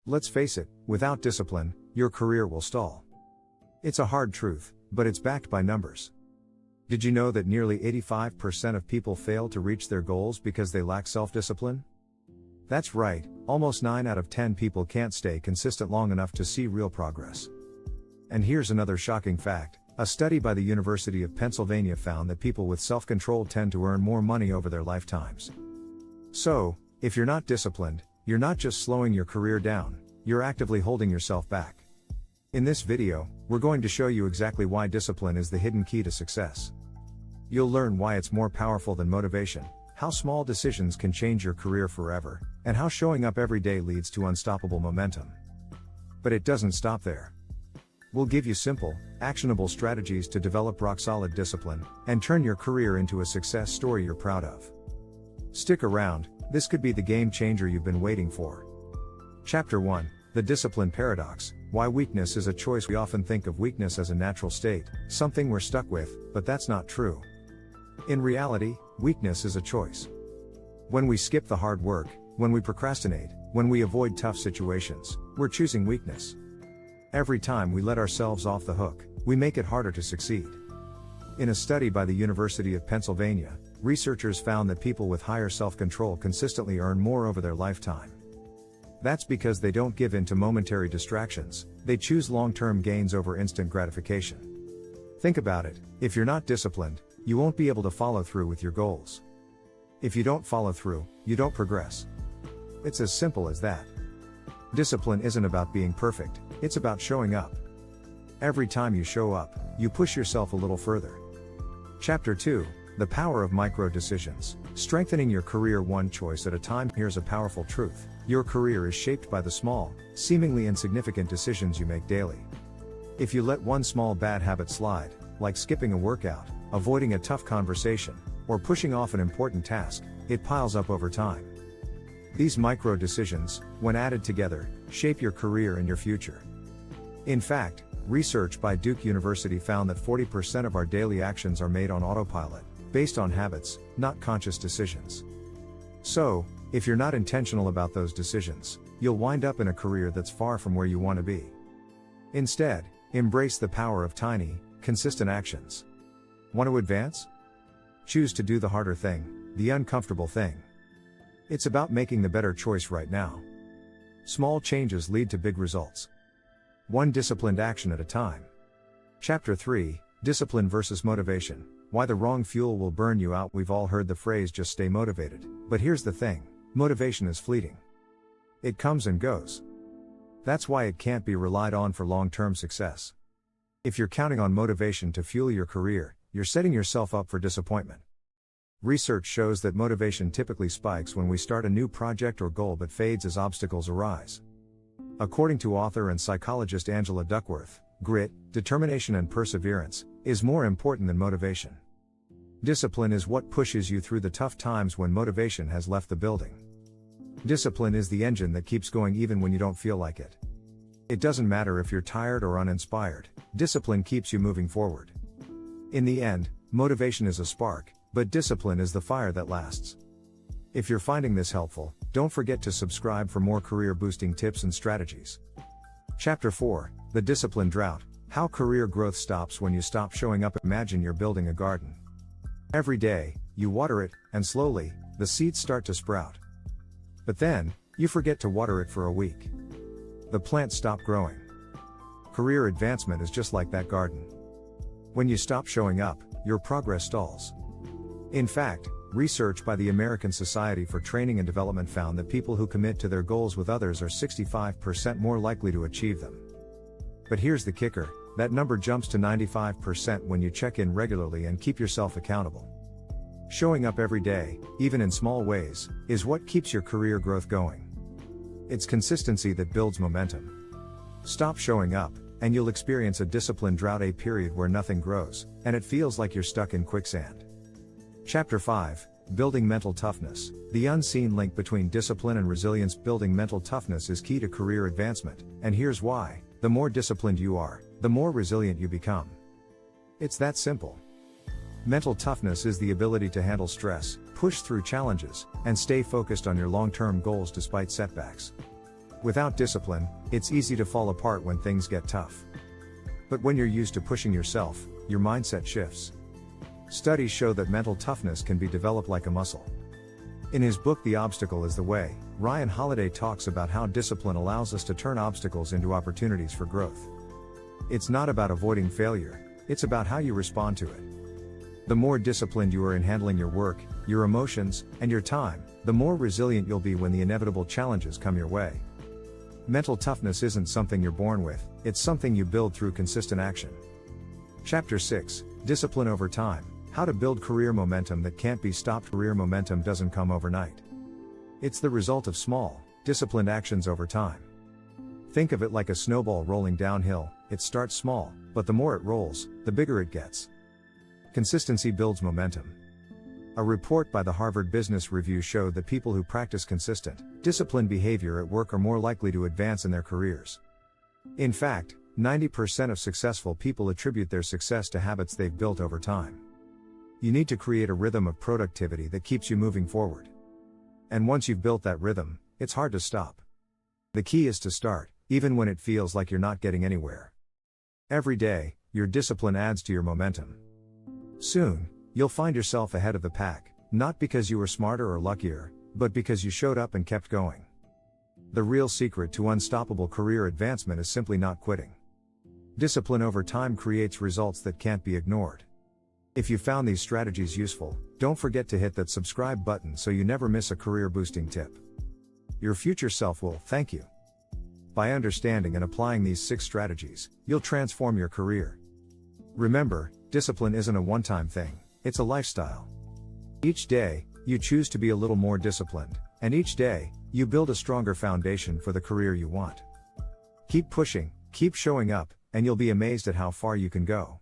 Let's face it, without discipline, your career will stall. It's a hard truth, but it's backed by numbers. Did you know that nearly 85% of people fail to reach their goals because they lack self-discipline? That's right, almost 9 out of 10 people can't stay consistent long enough to see real progress. And here's another shocking fact. A study by the University of Pennsylvania found that people with self-control tend to earn more money over their lifetimes. So, if you're not disciplined, you're not just slowing your career down, you're actively holding yourself back. In this video, we're going to show you exactly why discipline is the hidden key to success. You'll learn why it's more powerful than motivation, how small decisions can change your career forever, and how showing up every day leads to unstoppable momentum. But it doesn't stop there. We'll give you simple, actionable strategies to develop rock-solid discipline, and turn your career into a success story you're proud of. Stick around, this could be the game changer you've been waiting for. Chapter 1, The Discipline Paradox, Why Weakness is a Choice. We often think of weakness as a natural state, something we're stuck with, but that's not true. In reality, weakness is a choice. When we skip the hard work, when we procrastinate, when we avoid tough situations, we're choosing weakness. Every time we let ourselves off the hook, we make it harder to succeed. In a study by the University of Pennsylvania, researchers found that people with higher self-control consistently earn more over their lifetime. That's because they don't give in to momentary distractions, they choose long-term gains over instant gratification. Think about it, if you're not disciplined, you won't be able to follow through with your goals. If you don't follow through, you don't progress. It's as simple as that. Discipline isn't about being perfect, it's about showing up. Every time you show up, you push yourself a little further. Chapter 2, The Power of Micro Decisions, Strengthening Your Career One Choice at a Time. Here's a powerful truth. Your career is shaped by the small, seemingly insignificant decisions you make daily. If you let one small bad habit slide, like skipping a workout, avoiding a tough conversation, or pushing off an important task, it piles up over time. These micro decisions, when added together, shape your career and your future. In fact, research by Duke University found that 40% of our daily actions are made on autopilot, based on habits, not conscious decisions. So, if you're not intentional about those decisions, you'll wind up in a career that's far from where you want to be. Instead, embrace the power of tiny, consistent actions. Want to advance? Choose to do the harder thing, the uncomfortable thing. It's about making the better choice right now. Small changes lead to big results. One disciplined action at a time. Chapter 3, Discipline versus Motivation, Why the Wrong Fuel Will Burn You Out. We've all heard the phrase just stay motivated, but here's the thing, motivation is fleeting. It comes and goes. That's why it can't be relied on for long-term success. If you're counting on motivation to fuel your career, you're setting yourself up for disappointment. Research shows that motivation typically spikes when we start a new project or goal but fades as obstacles arise. According to author and psychologist Angela Duckworth, grit, determination and perseverance is more important than motivation. Discipline is what pushes you through the tough times when motivation has left the building. Discipline is the engine that keeps going even when you don't feel like it. It doesn't matter if you're tired or uninspired, discipline keeps you moving forward. In the end, motivation is a spark, but discipline is the fire that lasts. If you're finding this helpful, don't forget to subscribe for more career-boosting tips and strategies. Chapter 4, The Discipline Drought, How Career Growth Stops When You Stop Showing Up. Imagine you're building a garden. Every day, you water it, and slowly, the seeds start to sprout. But then, you forget to water it for a week. The plants stop growing. Career advancement is just like that garden. When you stop showing up, your progress stalls. In fact, research by the American Society for Training and Development found that people who commit to their goals with others are 65% more likely to achieve them. But here's the kicker, that number jumps to 95% when you check in regularly and keep yourself accountable. Showing up every day, even in small ways, is what keeps your career growth going. It's consistency that builds momentum. Stop showing up, and you'll experience a discipline drought, a period where nothing grows, and it feels like you're stuck in quicksand. Chapter 5, Building Mental Toughness, The Unseen Link Between Discipline and Resilience. Building mental toughness is key to career advancement, and here's why. The more disciplined you are, the more resilient you become. It's that simple. Mental toughness is the ability to handle stress, push through challenges, and stay focused on your long-term goals despite setbacks. Without discipline, it's easy to fall apart when things get tough. But when you're used to pushing yourself, your mindset shifts. Studies show that mental toughness can be developed like a muscle. In his book The Obstacle is the Way, Ryan Holiday talks about how discipline allows us to turn obstacles into opportunities for growth. It's not about avoiding failure, it's about how you respond to it. The more disciplined you are in handling your work, your emotions, and your time, the more resilient you'll be when the inevitable challenges come your way. Mental toughness isn't something you're born with, it's something you build through consistent action. Chapter 6, Discipline Over Time, How to Build Career Momentum That Can't Be Stopped. Career momentum doesn't come overnight. It's the result of small, disciplined actions over time. Think of it like a snowball rolling downhill. It starts small, but the more it rolls, the bigger it gets. Consistency builds momentum. A report by the Harvard Business Review showed that people who practice consistent, disciplined behavior at work are more likely to advance in their careers. In fact, 90% of successful people attribute their success to habits they've built over time. You need to create a rhythm of productivity that keeps you moving forward. And once you've built that rhythm, it's hard to stop. The key is to start, even when it feels like you're not getting anywhere. Every day, your discipline adds to your momentum. Soon, you'll find yourself ahead of the pack, not because you were smarter or luckier, but because you showed up and kept going. The real secret to unstoppable career advancement is simply not quitting. Discipline over time creates results that can't be ignored. If you found these strategies useful, don't forget to hit that subscribe button so you never miss a career boosting tip. Your future self will thank you. By understanding and applying these 6 strategies, you'll transform your career. Remember, discipline isn't a one-time thing, it's a lifestyle. Each day, you choose to be a little more disciplined, and each day, you build a stronger foundation for the career you want. Keep pushing, keep showing up, and you'll be amazed at how far you can go.